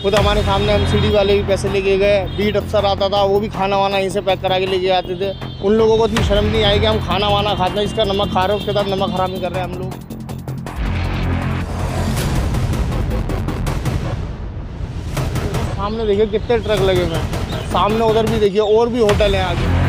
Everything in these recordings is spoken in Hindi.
खुद हमारे सामने एमसीडी वाले भी पैसे लेके गए। बीट अफसर आता था, वो भी खाना वाना यहीं से पैक करा के लेके आते थे। उन लोगों को इतनी शर्म नहीं आई कि हम खाना वाना खाते हैं, इसका नमक खा रहे हैं, उसके साथ नमक हरामी कर रहे हैं हम लोग। सामने देखिए कितने ट्रक लगे हुए हैं, सामने उधर भी देखिए और भी होटल हैं आगे।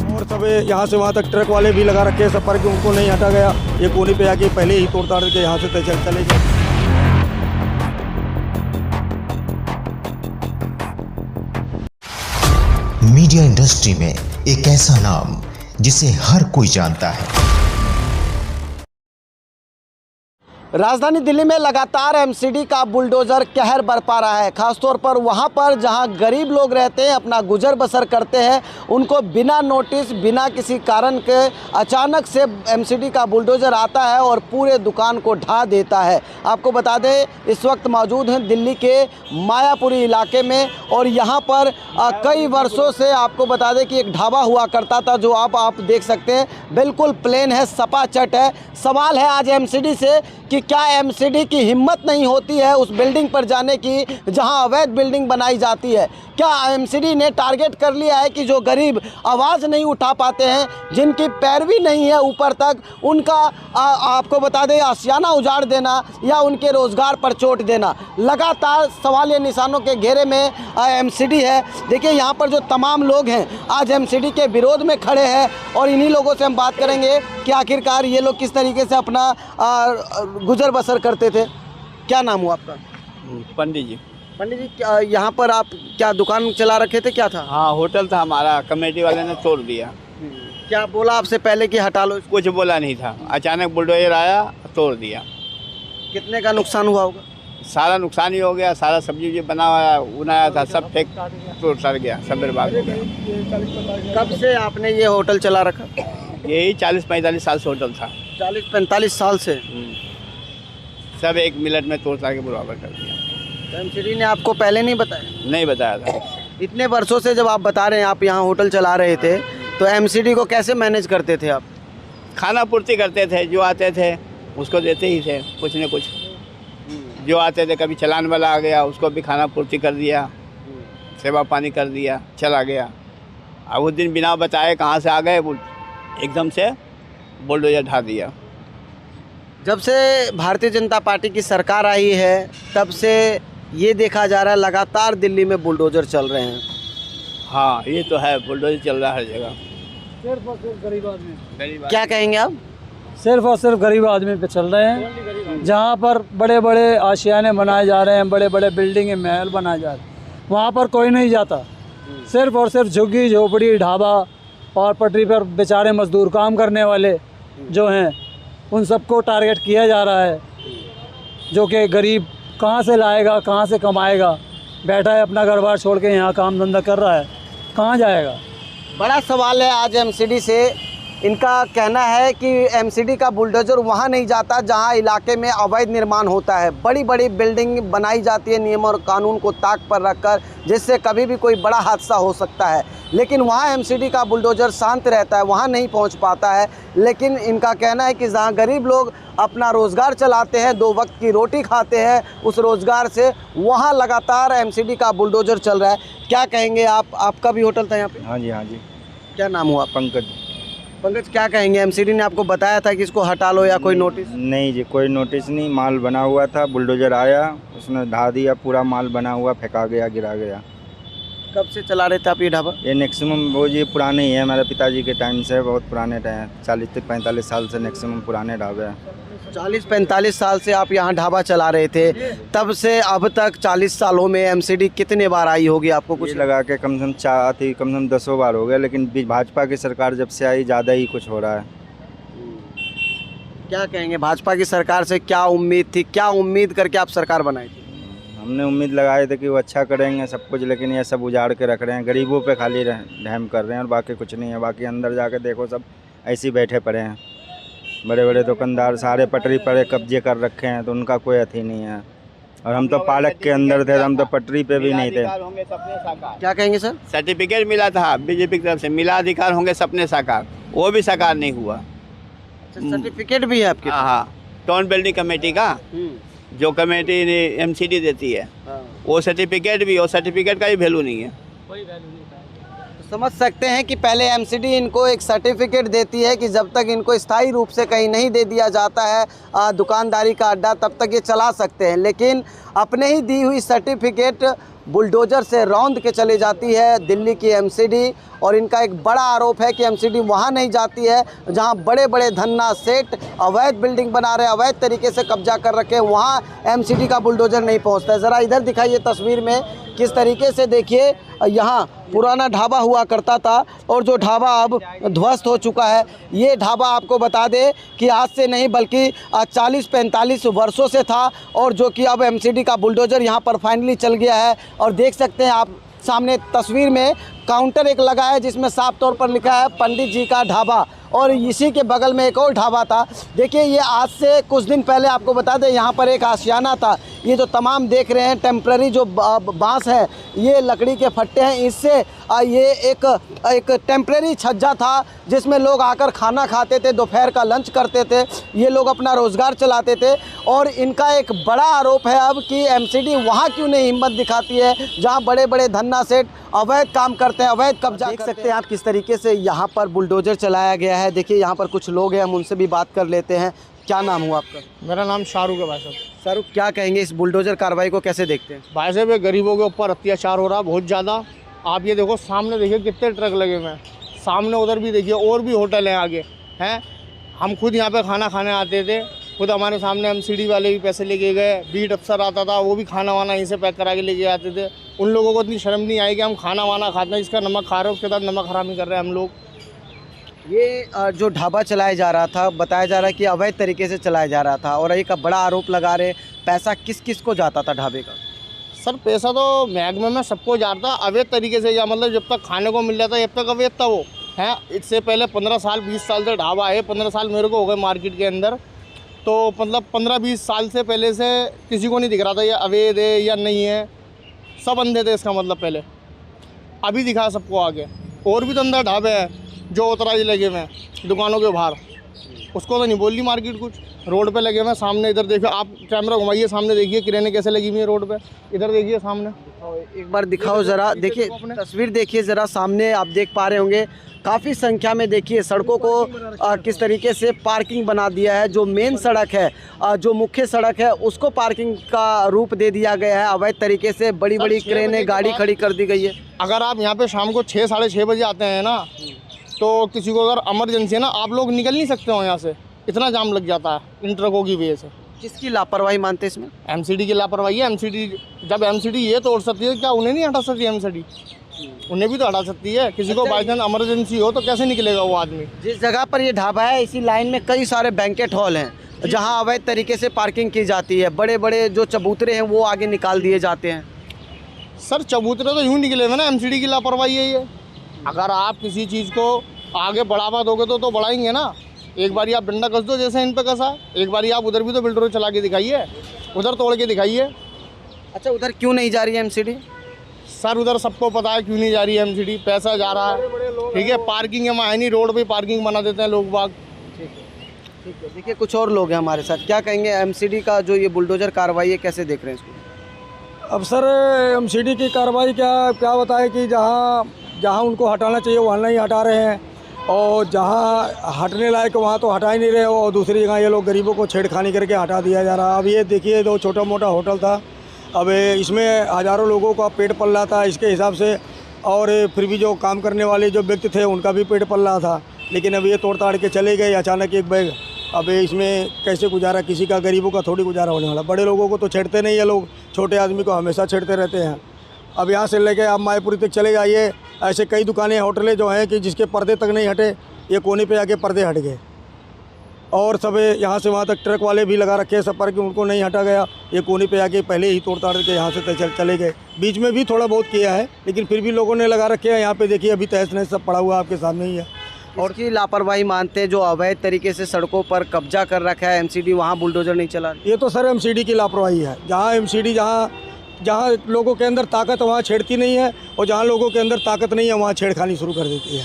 और सब यहाँ से वहाँ तक ट्रक वाले भी लगा रखे हैं सब पर कि उनको नहीं हटा गया। ये कोने पे आके पहले ही तोड़ ताड़ के यहाँ से चले गए। मीडिया इंडस्ट्री में एक ऐसा नाम जिसे हर कोई जानता है। राजधानी दिल्ली में लगातार एमसीडी का बुलडोज़र कहर बरपा रहा है। खासतौर पर वहां पर जहां गरीब लोग रहते हैं, अपना गुजर बसर करते हैं, उनको बिना नोटिस, बिना किसी कारण के अचानक से एमसीडी का बुलडोज़र आता है और पूरे दुकान को ढा देता है। आपको बता दें, इस वक्त मौजूद हैं दिल्ली के मायापुरी इलाके में और यहाँ पर कई वर्षों से आपको बता दें कि एक ढाबा हुआ करता था, जो आप देख सकते हैं बिल्कुल प्लेन है, सपाचट है। सवाल है आज एमसीडी से कि क्या एमसीडी की हिम्मत नहीं होती है उस बिल्डिंग पर जाने की जहां अवैध बिल्डिंग बनाई जाती है। क्या एमसीडी ने टारगेट कर लिया है कि जो गरीब आवाज़ नहीं उठा पाते हैं, जिनकी पैरवी नहीं है ऊपर तक, उनका आपको बता दें आशियाना उजाड़ देना या उनके रोज़गार पर चोट देना। लगातार सवाल ये निशानों के घेरे में एमसीडी है। देखिए यहाँ पर जो तमाम लोग हैं आज एमसीडी के विरोध में खड़े हैं और इन्हीं लोगों से हम बात करेंगे कि आखिरकार ये लोग किस तरीके से अपना गुजर बसर करते थे। क्या नाम हुआ आपका? पंडित जी। पंडित जी, क्या यहाँ पर आप क्या दुकान चला रखे थे, क्या था? हाँ, होटल था हमारा, कमेटी वाले ने तोड़ दिया। क्या बोला आपसे पहले कि हटा लो? कुछ बोला नहीं था, अचानक बुलडोजर आया, तोड़ दिया। कितने का नुकसान हुआ होगा? सारा नुकसान ही हो गया, सारा सब्जी बना हुआ उनाया था, सब फेंक तोड़ सड़ गया, सब बर्बाद हो गया। कब से आपने ये होटल चला रखा? यही 40-45 साल से होटल था। 40-45 साल से? सब एक मिनट में तोड़ ताड़ के बराबर कर दिया। तो एमसीडी ने आपको पहले नहीं बताया? नहीं बताया था। इतने वर्षों से जब आप बता रहे हैं आप यहाँ होटल चला रहे थे, तो एमसीडी को कैसे मैनेज करते थे आप? खाना पूर्ति करते थे, जो आते थे उसको देते ही थे, कुछ न कुछ। जो आते थे, कभी चलान वाला आ गया, उसको भी खाना पूर्ति कर दिया, सेवा पानी कर दिया, चला गया। अब उस दिन बिना बताए कहाँ से आ गए, एकदम से बुलडोजर ढा दिया। जब से भारतीय जनता पार्टी की सरकार आई है तब से ये देखा जा रहा है लगातार दिल्ली में बुलडोजर चल रहे हैं। हाँ, ये तो है, बुलडोजर चल रहा है हर जगह। सिर्फ और सिर्फ गरीब आदमी। क्या कहेंगे आप? सिर्फ और सिर्फ गरीब आदमी पे चल रहे हैं। जहाँ पर बड़े बड़े आशियाने बनाए जा रहे हैं, बड़े बड़े बिल्डिंग महल बनाए जा रहे हैं, वहाँ पर कोई नहीं जाता। सिर्फ और सिर्फ झुग्गी झोपड़ी, ढाबा और पटरी पर बेचारे मजदूर काम करने वाले जो हैं, उन सबको टारगेट किया जा रहा है। जो कि गरीब कहाँ से लाएगा, कहाँ से कमाएगा, बैठा है अपना घर बार छोड़ के यहाँ काम धंधा कर रहा है, कहाँ जाएगा? बड़ा सवाल है आज एमसीडी से। इनका कहना है कि एमसीडी का बुलडोजर वहाँ नहीं जाता जहाँ इलाके में अवैध निर्माण होता है। बड़ी बड़ी बिल्डिंग बनाई जाती है नियम और कानून को ताक पर रखकर, जिससे कभी भी कोई बड़ा हादसा हो सकता है, लेकिन वहाँ एमसीडी का बुलडोजर शांत रहता है, वहाँ नहीं पहुँच पाता है। लेकिन इनका कहना है कि जहाँ गरीब लोग अपना रोज़गार चलाते हैं, 2 वक्त की रोटी खाते हैं, उस रोज़गार से वहाँ लगातार एमसीडी का बुलडोजर चल रहा है। क्या कहेंगे आप? आपका भी होटल था यहाँ पे? हाँ जी, हाँ जी। क्या नाम हुआ? पंकज। पंकज, क्या कहेंगे? एमसीडी ने आपको बताया था कि इसको हटा लो या कोई नोटिस? नहीं जी, कोई नोटिस नहीं। माल बना हुआ था, बुलडोजर आया, उसने ढा दिया, पूरा माल बना हुआ फेंका गया, गिरा गया। कब से चला रहे थे आप ये ढाबा? ये मैक्सिमम वो जी पुराने ही है, हमारे पिताजी के टाइम से, बहुत पुराने टाइम, 40-45 साल से मैक्सिमम पुराने ढाबे हैं। 40-45 साल से आप यहाँ ढाबा चला रहे थे, तब से अब तक 40 सालों में एमसीडी कितने बार आई होगी आपको कुछ लगा के? कम से कम 10 बार हो गया, लेकिन भाजपा की सरकार जब से आई ज़्यादा ही कुछ हो रहा है। क्या कहेंगे? भाजपा की सरकार से क्या उम्मीद थी, क्या उम्मीद करके आप सरकार बनाई थी? हमने उम्मीद लगाए थे कि वो अच्छा करेंगे सब कुछ, लेकिन ये सब उजाड़ के रख रहे हैं, गरीबों पे खाली रहम कर रहे हैं और बाकी कुछ नहीं है। बाकी अंदर जाके देखो, सब ऐसे ही बैठे पड़े हैं। बड़े बड़े दुकानदार सारे पटरी पर कब्जे कर रखे हैं, तो उनका कोई अथी नहीं है। और हम तो पार्क के अंदर थे, हम तो पटरी पे भी नहीं थे। क्या कहेंगे सर? सर्टिफिकेट मिला था बीजेपी की तरफ से, मिला अधिकार होंगे सपने साकार, वो भी साकार नहीं हुआ। सर्टिफिकेट भी है आपके? हाँ, टाउन बिल्डिंग कमेटी का जो कमेटी ने एमसीडी देती है वो सर्टिफिकेट भी, और सर्टिफिकेट का भी वैल्यू नहीं है। तो समझ सकते हैं कि पहले एमसीडी इनको एक सर्टिफिकेट देती है कि जब तक इनको स्थायी रूप से कहीं नहीं दे दिया जाता है दुकानदारी का अड्डा, तब तक ये चला सकते हैं। लेकिन अपने ही दी हुई सर्टिफिकेट बुलडोजर से रौंद के चली जाती है दिल्ली की एमसीडी। और इनका एक बड़ा आरोप है कि एमसीडी वहाँ नहीं जाती है जहाँ बड़े बड़े धन्ना सेठ अवैध बिल्डिंग बना रहे हैं, अवैध तरीके से कब्जा कर रखे हैं, वहाँ एमसीडी का बुलडोजर नहीं पहुँचता है। ज़रा इधर दिखाइए तस्वीर में किस तरीके से, देखिए यहाँ पुराना ढाबा हुआ करता था और जो ढाबा अब ध्वस्त हो चुका है। ये ढाबा आपको बता दें कि आज से नहीं बल्कि 40-45 वर्षों से था, और जो कि अब एमसीडी का बुलडोजर यहाँ पर फाइनली चल गया है। और देख सकते हैं आप सामने तस्वीर में काउंटर एक लगा है जिसमें साफ तौर पर लिखा है पंडित जी का ढाबा, और इसी के बगल में एक और ढाबा था। देखिए ये आज से कुछ दिन पहले आपको बता दें यहाँ पर एक आशियाना था। ये जो तमाम देख रहे हैं टेम्पररी जो बांस है, ये लकड़ी के फट्टे हैं, इससे ये एक टेम्पररी छज्जा था जिसमें लोग आकर खाना खाते थे, दोपहर का लंच करते थे, ये लोग अपना रोज़गार चलाते थे। और इनका एक बड़ा आरोप है अब कि एमसीडी वहाँ क्यों नहीं हिम्मत दिखाती है जहाँ बड़े बड़े धन्ना सेठ अवैध काम करते हैं, अवैध कब्जा। देख सकते हैं आप किस तरीके से यहाँ पर बुलडोजर चलाया गया है। देखिए यहाँ पर कुछ लोग हैं, हम उनसे भी बात कर लेते हैं। क्या नाम हुआ आपका? मेरा नाम शाहरुख है भाई साहब। शाहरुख, क्या कहेंगे इस बुलडोजर कार्रवाई को कैसे देखते हैं? भाई साहब ये गरीबों के ऊपर अत्याचार हो रहा है बहुत ज़्यादा। आप ये देखो सामने, देखिए कितने ट्रक लगे हुए हैं सामने, उधर भी देखिए और भी होटल हैं आगे हैं। हम खुद यहाँ पे खाना खाने आते थे, खुद हमारे सामने एमसीडी वाले भी पैसे लेके गए, बीट अफसर आता था वो भी खाना वाना यहीं से पैक करा के लेके आते थे। उन लोगों को इतनी शर्म नहीं आई कि हम खाना वाना खाते हैं, इसका नमक खा रहे हैं, उसके साथ नमक हरामी कर रहे हैं हम लोग। ये जो ढाबा चलाया जा रहा था, बताया जा रहा है कि अवैध तरीके से चलाया जा रहा था, और एक बड़ा आरोप लगा रहे पैसा किस किस को जाता था ढाबे का? सर पैसा तो महकमे में सबको जाता, अवैध तरीके से, या मतलब जब तक खाने को मिल जाता जब तक अवैध था वो है। इससे पहले 15 साल 20 साल से ढाबा है, 15 साल मेरे को हो गए मार्केट के अंदर, तो मतलब 15-20 साल से पहले से किसी को नहीं दिख रहा था ये अवैध है या नहीं है, सब अंधे थे इसका मतलब पहले। अभी दिखा सबको आगे। और भी तो अंदर ढाबे हैं जो उतराई लगे हुए हैं दुकानों के बाहर, उसको तो नहीं बोल ली मार्केट कुछ। रोड पे लगे हुए हैं सामने, इधर देखिए आप कैमरा घुमाइए, सामने देखिए किराने कैसे लगी हुई है रोड पे, इधर देखिए सामने। एक बार दिखाओ ज़रा, देखिए तस्वीर देखिए ज़रा सामने, आप देख पा रहे होंगे काफ़ी संख्या में देखिए सड़कों को किस तरीके से पार्किंग बना दिया है। जो मेन सड़क है, जो मुख्य सड़क है, उसको पार्किंग का रूप दे दिया गया है। अवैध तरीके से बड़ी बड़ी क्रेनें गाड़ी खड़ी कर दी गई है। अगर आप यहाँ पे शाम को 6-6:30 बजे आते हैं ना, तो किसी को अगर इमरजेंसी है ना, आप लोग निकल नहीं सकते हो यहाँ से, इतना जाम लग जाता है इन ट्रकों की वजह से। किसकी लापरवाही मानते हैं इसमें? एमसीडी की लापरवाही है। एमसीडी जब एमसीडी ये तोड़ सकती है, क्या उन्हें नहीं हटा सकती एमसीडी? उन्हें भी तो हटा सकती है। किसी को बाई चांस इमरजेंसी हो तो कैसे निकलेगा वो आदमी? जिस जगह पर ये ढाबा है, इसी लाइन में कई सारे बैंकेट हॉल हैं जहां अवैध तरीके से पार्किंग की जाती है। बड़े बड़े जो चबूतरे हैं वो आगे निकाल दिए जाते हैं। सर चबूतरे तो यूँ निकले हुए ना, एमसीडी की लापरवाही है ये। अगर आप किसी चीज़ को आगे बढ़ावा दोगे तो बढ़ाएंगे ना। एक बारी आप डंडा कस दो जैसे इन पे कसा, एक बारी आप उधर भी तो बिल्डर चला के दिखाइए, उधर तोड़ के दिखाइए। अच्छा, उधर क्यों नहीं जा रही है एमसीडी? सर उधर सबको पता है क्यों नहीं जा रही है एमसीडी, पैसा जा रहा है, ठीक है। पार्किंग है वहाँ है नहीं, रोड पे पार्किंग बना देते हैं लोग बाग। ठीक है। देखिए कुछ और लोग हैं हमारे साथ, क्या कहेंगे एमसीडी का जो ये बुलडोजर कार्रवाई है, कैसे देख रहे हैं इसको? अब सर एमसीडी की कार्रवाई क्या बताए कि जहाँ उनको हटाना चाहिए वहाँ नहीं हटा रहे हैं, और जहाँ हटने लायक वहाँ तो हटा ही नहीं रहे, और दूसरी जगह ये लोग गरीबों को छेड़खानी करके हटा दिया जा रहा है। अब ये देखिए, जो छोटा मोटा होटल था, अब इसमें हज़ारों लोगों का पेट पल रहा था इसके हिसाब से, और फिर भी जो काम करने वाले जो व्यक्ति थे उनका भी पेट पल रहा था। लेकिन अब ये तोड़ ताड़ के चले गए अचानक एक बैग। अब इसमें कैसे गुजारा, किसी का गरीबों का थोड़ी गुजारा होने वाला। बड़े लोगों को तो छेड़ते नहीं है लोग, छोटे आदमी को हमेशा छेड़ते रहते हैं। अब यहाँ से लेके आप मायापुरी तक चले जाइए, ऐसे कई दुकानें होटलें जो हैं कि जिसके पर्दे तक नहीं हटे, ये कोने पे आके पर्दे हट गए, और सब यहाँ से वहाँ तक ट्रक वाले भी लगा रखे हैं सब पर कि उनको नहीं हटा गया। ये कोने पे आके पहले ही तोड़ ताड़ के यहाँ से चले गए। बीच में भी थोड़ा बहुत किया है, लेकिन फिर भी लोगों ने लगा रखे हैं। यहाँ पे देखिए अभी तहस नहस सब पड़ा हुआ आपके सामने ही है। और की लापरवाही मानते हैं, जो अवैध तरीके से सड़कों पर कब्जा कर रखा है एमसीडी, वहाँ बुलडोजर नहीं चला? ये तो सर एमसीडी की लापरवाही है। जहाँ एमसीडी जहाँ लोगों के अंदर ताकत वहाँ छेड़ती नहीं है, और जहाँ लोगों के अंदर ताकत नहीं है वहाँ छेड़खानी शुरू कर देती है।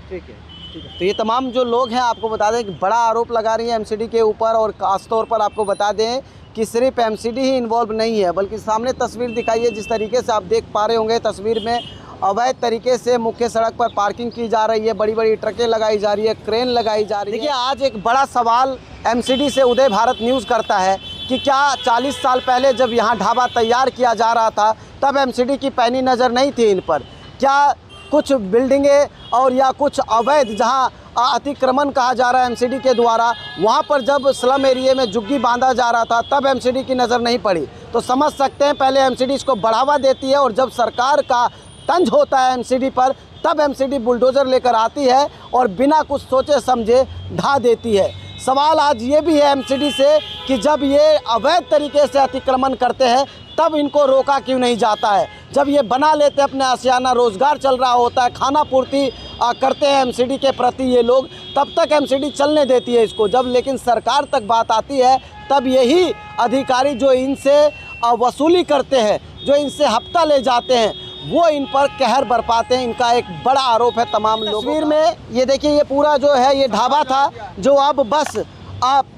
ठीक है। तो ये तमाम जो लोग हैं, आपको बता दें कि बड़ा आरोप लगा रही है एमसीडी के ऊपर, और खासतौर पर आपको बता दें कि सिर्फ एमसीडी ही इन्वॉल्व नहीं है, बल्कि सामने तस्वीर दिखाई है जिस तरीके से आप देख पा रहे होंगे तस्वीर में, अवैध तरीके से मुख्य सड़क पर पार्किंग की जा रही है, बड़ी बड़ी ट्रकें लगाई जा रही है, क्रेन लगाई जा रही है। देखिए, आज एक बड़ा सवाल एमसीडी से उदय भारत न्यूज़ करता है कि क्या 40 साल पहले जब यहाँ ढाबा तैयार किया जा रहा था तब एमसीडी की पैनी नज़र नहीं थी इन पर? क्या कुछ बिल्डिंगें और या कुछ अवैध जहाँ अतिक्रमण कहा जा रहा है एमसीडी के द्वारा, वहाँ पर जब स्लम एरिया में झुग्गी बांधा जा रहा था तब एमसीडी की नज़र नहीं पड़ी? तो समझ सकते हैं, पहले एमसीडी इसको बढ़ावा देती है और जब सरकार का तंज होता है एमसीडी पर तब एमसीडी बुलडोज़र लेकर आती है और बिना कुछ सोचे समझे ढा देती है। सवाल आज ये भी है एमसीडी से कि जब ये अवैध तरीके से अतिक्रमण करते हैं तब इनको रोका क्यों नहीं जाता है? जब ये बना लेते अपने आशियाना, रोज़गार चल रहा होता है, खाना पूर्ति करते हैं एमसीडी के प्रति ये लोग, तब तक एमसीडी चलने देती है इसको। जब लेकिन सरकार तक बात आती है तब यही अधिकारी जो इनसे वसूली करते हैं, जो इनसे हफ्ता ले जाते हैं, वो इन पर कहर बरपाते हैं। इनका एक बड़ा आरोप है तमाम लोग। तस्वीर में ये देखिए, ये पूरा जो है ये ढाबा था जो अब बस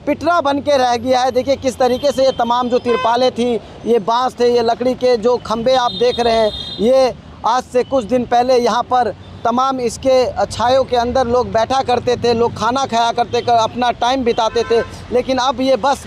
पिटरा बन के रह गया है। देखिए किस तरीके से ये तमाम जो तिरपालें थी, ये बांस थे, ये लकड़ी के जो खंबे आप देख रहे हैं, ये आज से कुछ दिन पहले यहाँ पर तमाम इसके छायों के अंदर लोग बैठा करते थे, लोग खाना खाया करते, अपना टाइम बिताते थे। लेकिन अब ये बस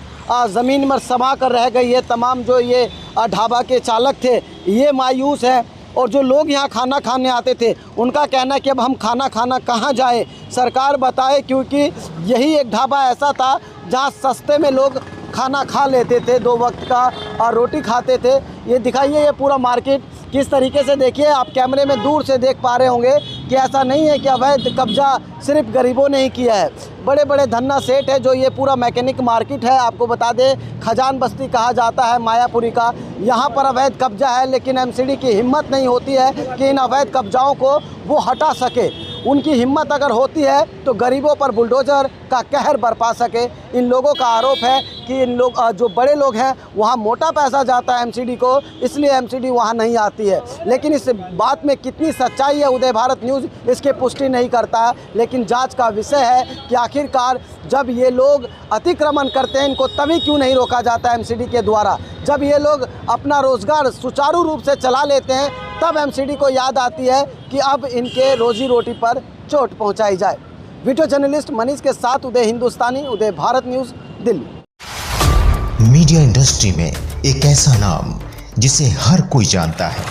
ज़मीन में समा कर रह गई है। तमाम जो ये ढाबा के चालक थे ये मायूस हैं, और जो लोग यहाँ खाना खाने आते थे उनका कहना है कि अब हम खाना खाना कहाँ जाएं, सरकार बताए, क्योंकि यही एक ढाबा ऐसा था जहाँ सस्ते में लोग खाना खा लेते थे, 2 वक्त का रोटी खाते थे। ये दिखाइए ये पूरा मार्केट किस तरीके से, देखिए आप कैमरे में दूर से देख पा रहे होंगे कि ऐसा नहीं है कि अवैध कब्जा सिर्फ गरीबों ने ही किया है, बड़े बड़े धन्ना सेठ है। जो ये पूरा मैकेनिक मार्केट है, आपको बता दें खजान बस्ती कहा जाता है मायापुरी का, यहाँ पर अवैध कब्जा है, लेकिन एमसीडी की हिम्मत नहीं होती है कि इन अवैध कब्जाओं को वो हटा सके। उनकी हिम्मत अगर होती है तो गरीबों पर बुलडोज़र का कहर बरपा सके। इन लोगों का आरोप है कि इन लोग जो बड़े लोग हैं वहाँ मोटा पैसा जाता है एमसीडी को, इसलिए एमसीडी वहाँ नहीं आती है। लेकिन इस बात में कितनी सच्चाई है उदय भारत न्यूज़ इसकी पुष्टि नहीं करता है, लेकिन जांच का विषय है कि आखिरकार जब ये लोग अतिक्रमण करते हैं इनको तभी क्यों नहीं रोका जाता है एमसीडी के द्वारा? जब ये लोग अपना रोज़गार सुचारू रूप से चला लेते हैं तब एमसीडी को याद आती है कि अब इनके रोजी रोटी पर चोट पहुंचाई जाए। वीडियो जर्नलिस्ट मनीष के साथ Uday Hindustani, Uday Bharat news, Delhi. Media industry में एक ऐसा नाम जिसे हर कोई जानता है,